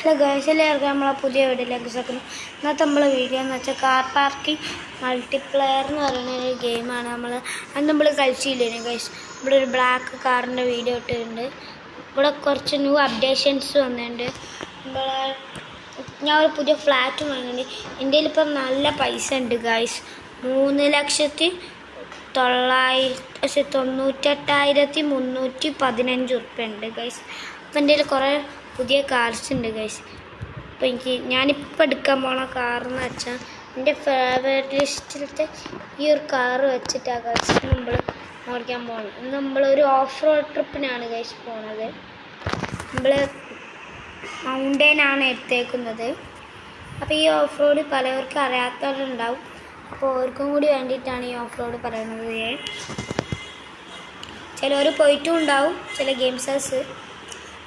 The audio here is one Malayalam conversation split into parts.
ഹലോ ഗൈസ്, എല്ലാവർക്കും നമ്മളെ പുതിയ വീഡിയോയിലേക്ക് സ്വാഗതം. ഇന്നത്തെ നമ്മളെ വീഡിയോ എന്ന് വെച്ചാൽ കാർ പാർക്കിംഗ് മൾട്ടിപ്ലെയർ എന്ന് പറയുന്ന ഒരു ഗെയിമാണ്. നമ്മൾ കളിച്ചില്ലേ ഗൈസ്. ഇവിടെ ഒരു ബ്ലാക്ക് കാറിൻ്റെ വീഡിയോ ഇട്ടിട്ടുണ്ട്. ഇവിടെ കുറച്ച് ന്യൂ അപ്ഡേഷൻസ് വന്നിട്ടുണ്ട്. ഞാൻ ഒരു പുതിയ ഫ്ലാറ്റ് വാങ്ങിയിട്ടുണ്ട്. എൻ്റെ ഇപ്പം നല്ല പൈസ ഉണ്ട് ഗൈസ്. 3,98,315 ഉറുപ്പ്യ ഉണ്ട് ഗൈസ്. അപ്പം എൻ്റെ കുറേ പുതിയ കാർസ് ഉണ്ട് ഗൈസ്. അപ്പോൾ ഞാനിപ്പോൾ എടുക്കാൻ പോണ കാറെന്ന് വെച്ചാൽ എൻ്റെ ഫേവറേറ്റ് ലിസ്റ്റിലത്തെ ഈ ഒരു കാറ് വെച്ചിട്ടാണ് ഗൈസ് നമ്മൾ ഓടിക്കാൻ പോകുന്നത്. നമ്മളൊരു ഓഫ് റോഡ് ട്രിപ്പിനാണ് ഗൈസ് പോണത്. നമ്മൾ മൗണ്ടൈനാണ് എടുത്തേക്കുന്നത്. അപ്പോൾ ഈ ഓഫ് റോഡ് പലവർക്കും അറിയാത്തവരുണ്ടാവും. അപ്പോൾ അവർക്കും കൂടി വേണ്ടിയിട്ടാണ് ഈ ഓഫ് റോഡ് പറയുന്നത്. ചിലവർ പോയിട്ടും ഉണ്ടാവും, ചില ഗെയിംസേഴ്സ്.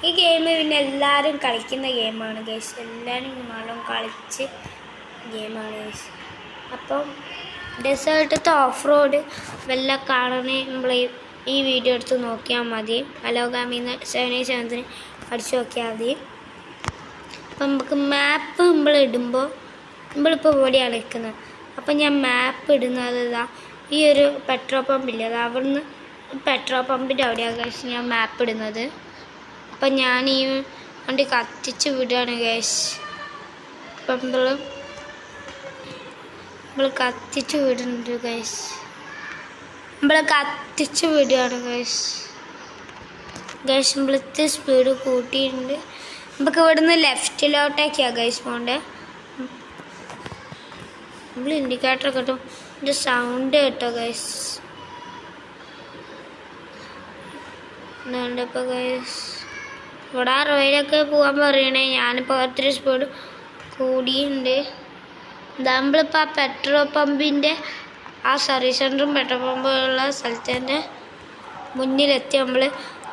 ഈ ഗെയിം പിന്നെ എല്ലാവരും കളിക്കുന്ന ഗെയിമാണ് ഗൈസ്. എല്ലാവരും നല്ലോണം കളിച്ച് ഗെയിമാണ് ഗൈസ്. അപ്പം ഡെസേർട്ടത്തെ ഓഫ് റോഡ് വല്ല കാണണേ നമ്മൾ ഈ വീഡിയോ എടുത്ത് നോക്കിയാൽ മതി. അലോഗാമിന്ന് 777 അടിച്ച് നോക്കിയാൽ മതി. അപ്പം നമുക്ക് മാപ്പ് നമ്മളിടുമ്പോൾ നമ്മളിപ്പോൾ ഇവിടെയാണ് നിൽക്കുന്നത്. അപ്പം ഞാൻ മാപ്പ് ഇടുന്നത് ഈ ഒരു പെട്രോൾ പമ്പില്ലേ, അത് അവിടുന്ന് പെട്രോൾ പമ്പിൻ്റെ അവിടെയാണ് ഗൈസ് ഞാൻ മാപ്പ് ഇടുന്നത്. അപ്പം ഞാൻ ഈ വണ്ടി കത്തിച്ച് വിടുകയാണ് ഗൈസ്. അപ്പം നമ്മൾ കത്തിച്ച് വിടുന്നുണ്ട് ഗൈസ്. കത്തിച്ച് വിടുകയാണ് ഗൈസ്. നമ്മളിത്തെ സ്പീഡ് കൂട്ടിയിട്ടുണ്ട്. നമുക്ക് ഇവിടുന്ന് ലെഫ്റ്റിലോട്ടേക്കാണ് ഗൈസ് പോകണ്ടേ. നമ്മൾ ഇൻഡിക്കേറ്റർ കിട്ടും. ഇതിൻ്റെ സൗണ്ട് കേട്ടോ ഗൈസ്. ഇപ്പോൾ ഗൈസ് ഇവിടെ 60 പോകാൻ പറയണേ. ഞാനിപ്പോൾ ഒത്തിരി സ്പീഡ് കൂടിയുണ്ട്. നമ്മളിപ്പോൾ ആ പെട്രോൾ പമ്പിൻ്റെ ആ സർവീസ് സെൻറ്ററും പെട്രോൾ പമ്പുള്ള സ്ഥലത്തിൻ്റെ മുന്നിലെത്തി നമ്മൾ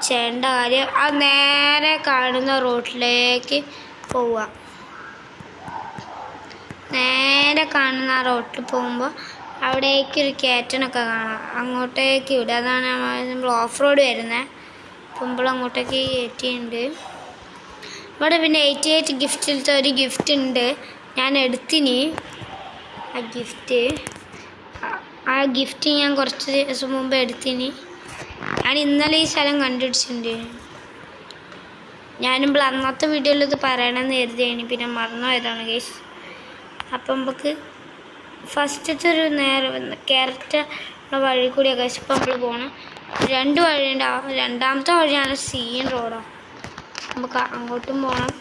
ചെയ്യേണ്ട കാര്യം ആ നേരെ കാണുന്ന റോഡിലേക്ക് പോവുക. നേരെ കാണുന്ന ആ റോഡിൽ പോകുമ്പോൾ അവിടേക്ക് ഒരു കയറ്റനൊക്കെ കാണാം. അങ്ങോട്ടേക്ക് വിടുക. അതാണ് നമ്മൾ ഓഫ് റോഡ് വരുന്നത്. അപ്പോൾ അങ്ങോട്ടേക്ക് കയറ്റിയുണ്ട്. ഇവിടെ പിന്നെ 88 ഗിഫ്റ്റിലത്തെ ഒരു ഗിഫ്റ്റ് ഉണ്ട്. ഞാൻ എടുത്തിന് ആ ഗിഫ്റ്റ് ഞാൻ കുറച്ച് ദിവസം മുമ്പ് എടുത്തിന്. ഞാൻ ഇന്നലെ ഈ സ്ഥലം കണ്ടുപിടിച്ചിട്ടുണ്ട്. ഞാനിപ്പോൾ അന്നത്തെ വീഡിയോയിൽ ഇത് പറയണമെന്ന് കരുതിയാണ്, പിന്നെ മറന്നുപോയതാണ് ഗൈസ്. അപ്പം നമുക്ക് ഫസ്റ്റത്തെ ഒരു കയറത്തുള്ള വഴി കൂടിയാണ് ഗൈസ് ഇപ്പം നമ്മൾ പോകണം. 2 വഴിയുണ്ട്. രണ്ടാമത്തെ വഴിയാണ് സീൻ റോഡാണ്. നമുക്ക് അങ്ങോട്ടും പോകണം.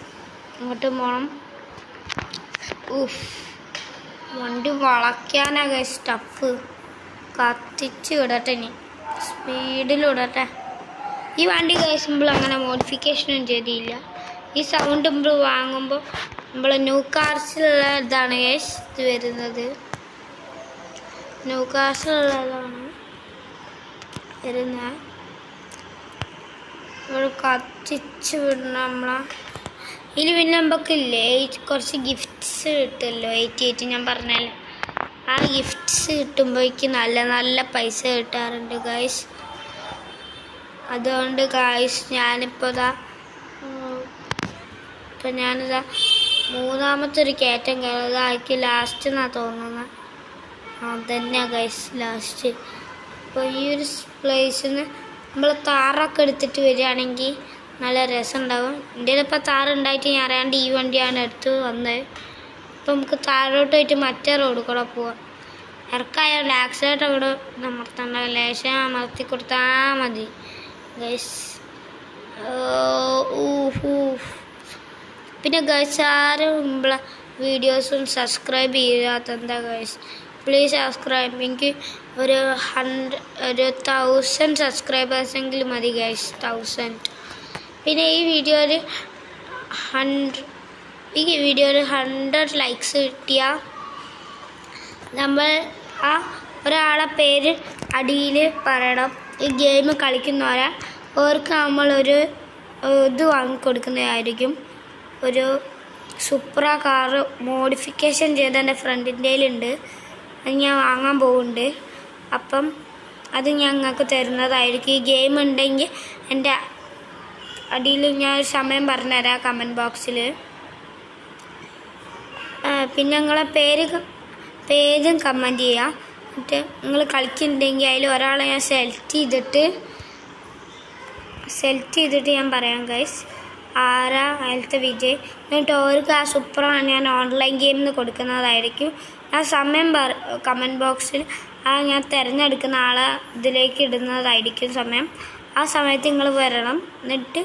വണ്ടി വളയ്ക്കാനാണ് ഗൈസ് സ്റ്റഫ്. കത്തിച്ച് വിടട്ടെ, ഇനി സ്പീഡിൽ വിടട്ടെ. ഈ വണ്ടി ഗൈസ് നമ്മൾ അങ്ങനെ മോഡിഫിക്കേഷനും ചെയ്തില്ല. ഈ സൗണ്ട് നമ്മൾ വാങ്ങുമ്പോൾ നമ്മൾ ന്യൂ കാർസിലുള്ള ഇതാണ് ഗൈസ് ഇത് വരുന്നത്. ന്യൂ കാർസിലുള്ളതാണ് വരുന്നത്. ഇവിടെ കത്തിച്ച് വിടണം നമ്മളെ. ഇതിൽ പിന്നെ നമുക്കില്ലേ കുറച്ച് ഗിഫ്റ്റ്സ് കിട്ടുമല്ലോ. 88 ഞാൻ പറഞ്ഞല്ലോ. ആ ഗിഫ്റ്റ്സ് കിട്ടുമ്പോഴേക്ക് നല്ല നല്ല പൈസ കിട്ടാറുണ്ട് ഗൈസ്. അതുകൊണ്ട് ഗൈസ് ഞാനിപ്പോൾ ഞാനിതാ മൂന്നാമത്തെ ഒരു കയറ്റം കയറുന്നത്. ആൾക്ക് ലാസ്റ്റ് എന്നാണ് തോന്നുന്നത്. അതന്നെയാണ് ഗൈസ് ലാസ്റ്റ്. അപ്പോൾ ഈ ഒരു പ്ലേസിൽ നിന്ന് നമ്മൾ താറൊക്കെ എടുത്തിട്ട് വരികയാണെങ്കിൽ നല്ല രസമുണ്ടാവും. എൻ്റെ ഇപ്പോൾ താറുണ്ടായിട്ട് ഞാൻ അറിയാണ്ട് ഈ വണ്ടിയാണ് എടുത്ത് വന്നത്. അപ്പോൾ നമുക്ക് താഴോട്ട് പോയിട്ട് മറ്റേ റോഡ് കൂടെ പോവാം. ഇറക്കായതുകൊണ്ട് ആക്സിഡൻറ്റ് അവിടെ അമർത്തണ്ട, ലേശം അമർത്തി കൊടുത്താൽ മതി ഗൈസ്. പിന്നെ ഗൈസ് ആരും നമ്മളെ വീഡിയോസും സബ്സ്ക്രൈബ് ചെയ്യാത്തെന്താ ഗൈസ്, പ്ലീസ് സബ്സ്ക്രൈബ്. എനിക്ക് ഒരു 1000 സബ്സ്ക്രൈബേഴ്സെങ്കിലും മതി ഗൈസ്. 1000. പിന്നെ ഈ വീഡിയോയിൽ 100 ലൈക്സ് കിട്ടിയാൽ നമ്മൾ ആ ഒരാളെ പേര് അടിയിൽ പറയണം. ഈ ഗെയിം കളിക്കുന്നവരെ അവർക്ക് നമ്മളൊരു ഇത് വാങ്ങിക്കൊടുക്കുന്നതായിരിക്കും. ഒരു സുപ്ര കാറ് മോഡിഫിക്കേഷൻ ചെയ്ത് എൻ്റെ ഫ്രണ്ടിൻ്റെ കയ്യിലുണ്ട്. അത് ഞാൻ വാങ്ങാൻ പോകുന്നുണ്ട്. അപ്പം അത് ഞങ്ങൾക്ക് തരുന്നതായിരിക്കും. ഈ ഗെയിം ഉണ്ടെങ്കിൽ എൻ്റെ അടിയിൽ ഞാൻ സമയം പറഞ്ഞുതരാം കമൻറ്റ് ബോക്സിൽ. പിന്നെ നിങ്ങളെ പേരും കമൻറ്റ് ചെയ്യുക. എന്നിട്ട് നിങ്ങൾ കളിക്കുന്നുണ്ടെങ്കിൽ അതിൽ ഒരാളെ ഞാൻ സെലക്ട് ചെയ്തിട്ട് ഞാൻ പറയാം ഗൈസ് ആരാ അതിലത്തെ വിജയ്. എന്നിട്ട് അവർക്ക് ആ സൂപ്പറാണ് ഞാൻ ഓൺലൈൻ ഗെയിമിൽ കൊടുക്കുന്നതായിരിക്കും. ആ സമയം കമൻറ്റ് ബോക്സിൽ ഞാൻ തിരഞ്ഞെടുക്കുന്ന ആളെ ഇതിലേക്ക് ഇടുന്നതായിരിക്കും സമയം. ആ സമയത്ത് നിങ്ങൾ വരണം. എന്നിട്ട്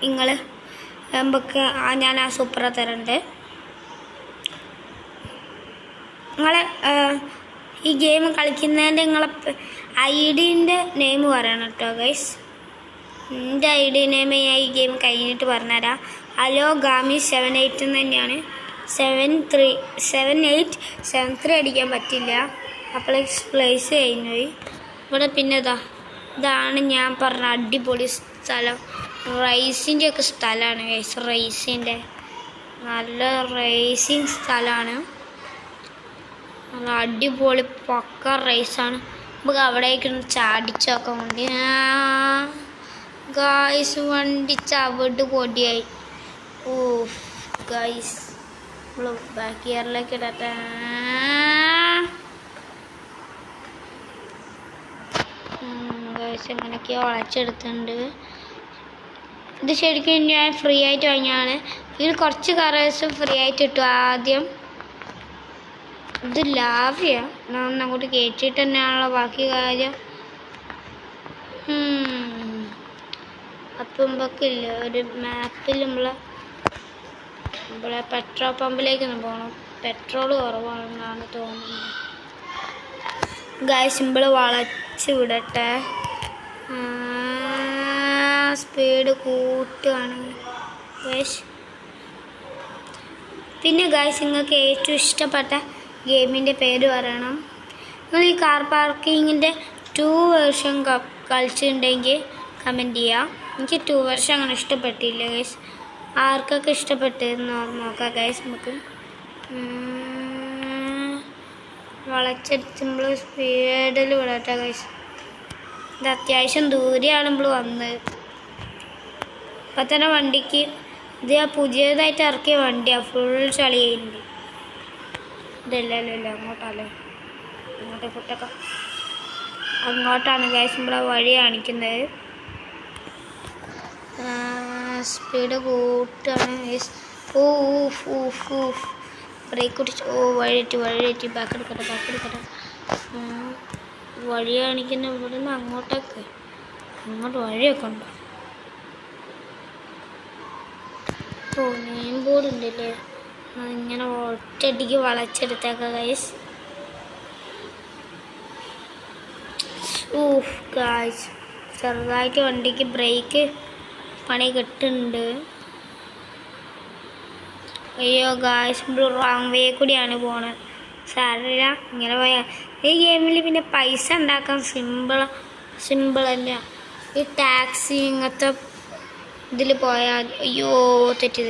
നിങ്ങൾ നമുക്ക് ഞാൻ ആ സൂപ്പറാ തരണ്ട്. നിങ്ങളെ ഈ ഗെയിം കളിക്കുന്നതിൻ്റെ നിങ്ങളെ ഐഡിൻ്റെ നെയിം പറയണം കേട്ടോ ഗൈസ്. എൻ്റെ ഐഡി നെയിം ഞാൻ ഈ ഗെയിം കഴിഞ്ഞിട്ട് പറഞ്ഞുതരാം. അലോ ഗാമി 78 തന്നെയാണ്. 7873 അടിക്കാൻ പറ്റില്ല, അപ്പോൾ പ്ലേസ് കഴിഞ്ഞുപോയി. ഇവിടെ പിന്നെ ഇതാണ് ഞാൻ പറഞ്ഞ അടിപൊളി സ്ഥലം. റേസിൻ്റെ ഒക്കെ സ്ഥലമാണ് ഗൈസ്. റേസിൻ്റെ നല്ല റേസിങ് സ്ഥലമാണ്. നല്ല അടിപൊളി പക്ക റേസാണ്. നമുക്ക് അവിടേക്ക് ചാടിച്ചൊക്കെ വേണ്ടി ഗായ്സ് വണ്ടി ചവിട്ട് പൊടിയായി. ഓ ഗായ്സ് നമ്മൾ ബാക്ക് ഗിയറിലേക്ക് ഇടട്ടെ. ഗായ്സ് എങ്ങനെയൊക്കെയോ വളച്ചെടുത്തിട്ടുണ്ട്. ഇത് ശരിക്കും ഞാൻ ഫ്രീ ആയിട്ട് വാങ്ങിയാണ്. ഇതിൽ കുറച്ച് കറേഴ്സ് ഫ്രീ ആയിട്ട് കിട്ടും. ആദ്യം ഇത് ലാഭയാണ്, ഞാൻ അങ്ങോട്ട് കയറ്റിയിട്ട് തന്നെയാണല്ലോ ബാക്കി കാര്യം. അപ്പം നമുക്കില്ല ഒരു മാപ്പിൽ നമ്മളെ പെട്രോൾ പമ്പിലേക്കൊന്ന് പോകണം. പെട്രോൾ കുറവാണെന്നാണ് തോന്നുന്നത്. ഗായ്സ് സിമ്പിൾ വളച്ച് വിടട്ടെ. സ്പീഡ് കൂട്ടുകയാണ് ഗായ്സ്. പിന്നെ ഗായ്സ് നിങ്ങൾക്ക് ഏറ്റവും ഇഷ്ടപ്പെട്ട ഗെയിമിൻ്റെ പേര് പറയണം. നിങ്ങൾ ഈ കാർ പാർക്കിങ്ങിൻ്റെ 2 വേർഷൻ കളിച്ചിട്ടുണ്ടെങ്കിൽ കമൻറ്റ് ചെയ്യാം. എനിക്ക് 2 വേർഷൻ അങ്ങനെ ഇഷ്ടപ്പെട്ടില്ല ഗൈസ്. ആർക്കൊക്കെ ഇഷ്ടപ്പെട്ടെന്ന് നോക്കാം ഗൈസ്. നമുക്ക് വളച്ചെടുത്ത് നമ്മൾ സ്പീഡിൽ വിടട്ടെ ഗൈസ്. ഇത് അത്യാവശ്യം ദൂരെയാണ് നമ്മൾ വന്നത്. ഇപ്പം തന്നെ വണ്ടിക്ക് ഇത് പുതിയതായിട്ട് ഇറക്കിയ വണ്ടിയാണ്. ഫുൾ ചളി ചെയ്യുന്നുണ്ട്. ഇതല്ലല്ലോ അങ്ങോട്ടല്ലേ, അങ്ങോട്ടേക്കൊട്ടൊക്കെ അങ്ങോട്ടാണ് ഗൈസ് നമ്മളെ വഴി കാണിക്കുന്നത്. സ്പീഡ് കൂട്ടാണ് ഗൈസ്. ബ്രേക്ക് പിടിച്ച് വഴി ബാക്ക് എടുക്കട്ടെ. വഴി കാണിക്കുന്ന ഇവിടെ നിന്ന് അങ്ങോട്ട് വഴിയൊക്കെ ഉണ്ടോ? നെയിം ബോർഡ് ഉണ്ടല്ലേ. ഇങ്ങനെ ഒറ്റയടിക്ക് വളച്ചെടുത്തേക്ക ഗൈസ്. ഗായ്സ് ചെറുതായിട്ട് വണ്ടിക്ക് ബ്രേക്ക് പണി കിട്ടുന്നുണ്ട്. അയ്യോ ഗായ്സ് നമ്മൾ റോങ് വേ കൂടിയാണ് പോണത്. സാരമില്ല, ഇങ്ങനെ പോയാൽ ഈ ഗെയിമിൽ പിന്നെ പൈസ ഉണ്ടാക്കാൻ സിമ്പിളല്ല. ഈ ടാക്സി ഇങ്ങനത്തെ ഇതിൽ പോയാൽ അയ്യോ തെറ്റി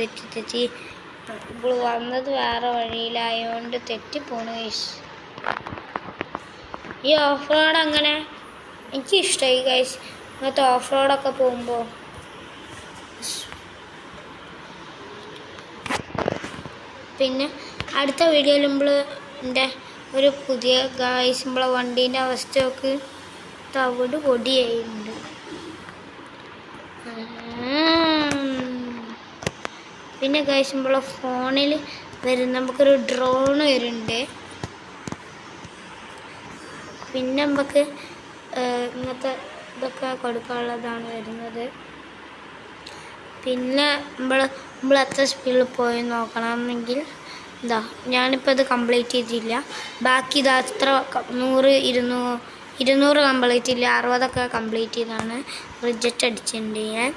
ഇപ്പോൾ വന്നത് വേറെ വഴിയിലായതുകൊണ്ട് തെറ്റിപ്പോണു ഗൈസ്. ഈ ഓഫ് റോഡ് അങ്ങനെ എനിക്കിഷ്ടമായി ഗൈസ്. ഇങ്ങനത്തെ ഓഫ് റോഡൊക്കെ പോകുമ്പോൾ പിന്നെ അടുത്ത വീഡിയോയിൽ നമ്മൾ എൻ്റെ ഒരു പുതിയ ഗൈസ് നമ്മളെ വണ്ടീൻ്റെ അവസ്ഥയൊക്കെ തവിട് പൊടിയായിട്ടുണ്ട്. പിന്നെ ഗൈസ് നമ്മളെ ഫോണിൽ നമുക്കൊരു ഡ്രോൺ വരുന്നുണ്ട്. പിന്നെ നമുക്ക് ഇങ്ങനത്തെ ഇതൊക്കെ കൊടുക്കാനുള്ളതാണ് വരുന്നത്. പിന്നെ നമ്മൾ എത്ര സ്പീഡിൽ പോയി നോക്കണമെങ്കിൽ ഞാനിപ്പോൾ ഇത് കംപ്ലീറ്റ് ചെയ്തില്ല. ബാക്കി അത്ര 100 200 കംപ്ലീറ്റ് ഇല്ല, 60 കംപ്ലീറ്റ് ചെയ്താണ്. റിജക്റ്റ് അടിച്ചിട്ടുണ്ട് ഞാൻ.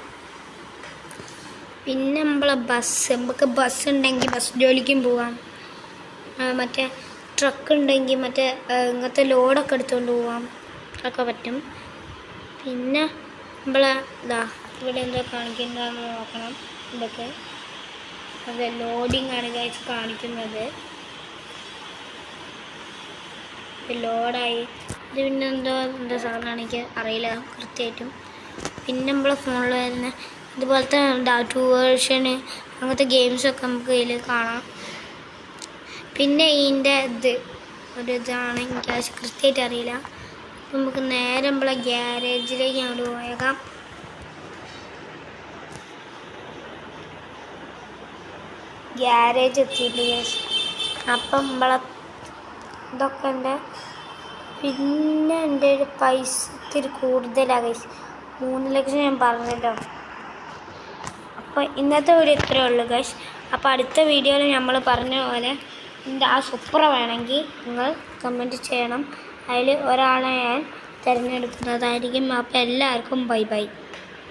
പിന്നെ നമുക്ക് ബസ് ഉണ്ടെങ്കിൽ ബസ് ജോലിക്കും പോവാം. മറ്റേ ട്രക്ക് ഉണ്ടെങ്കിൽ ഇങ്ങനത്തെ ലോഡൊക്കെ എടുത്തുകൊണ്ട് പോവാം, ഒക്കെ പറ്റും. പിന്നെ ഇവിടെ എന്തോ കാണിക്കുന്നതെന്ന് നോക്കണം. ഇതൊക്കെ അത് ലോഡിങ് ആണ് ഗൈസ് കാണിക്കുന്നത്. ലോഡായി ഇത് പിന്നെ എന്താ സാധനമാണ് എനിക്ക് അറിയില്ല കൃത്യമായിട്ടും. പിന്നെ നമ്മളെ ഫോണിൽ വരുന്ന ഇതുപോലത്തെ 2 വേർഷന് അങ്ങനത്തെ ഗെയിംസൊക്കെ നമുക്ക് ഇതിൽ കാണാം. പിന്നെ ഇതിൻ്റെ ഇത് ഒരു ഇതാണ് എനിക്ക് കൃത്യമായിട്ട് അറിയില്ല. നമുക്ക് നേരെ നമ്മളെ ഗ്യാരേജിലേക്ക് അങ്ങോട്ട് പോയേക്കാം. ഗ്യാരേജ് എത്തിയിട്ട് ഗൈസ്. അപ്പം നമ്മളെ ഇതൊക്കെ ഉണ്ട്. പിന്നെ എൻ്റെ ഒരു പൈസ ഇത്തിരി കൂടുതലാണ് ഗൈസ്. 3 ലക്ഷം ഞാൻ പറഞ്ഞല്ലോ. അപ്പോൾ ഇന്നത്തെ വീഡിയോ ഇത്രയേ ഉള്ളൂ ഗൈസ്. അപ്പോൾ അടുത്ത വീഡിയോയിൽ നമ്മൾ പറഞ്ഞ പോലെ ആ സൂപ്പർ വേണമെങ്കിൽ നിങ്ങൾ കമൻറ്റ് ചെയ്യണം. അതിൽ ഒരാളെ ഞാൻ തിരഞ്ഞെടുക്കുന്നതായിരിക്കും. അപ്പോൾ എല്ലാവർക്കും ബൈ ബൈ.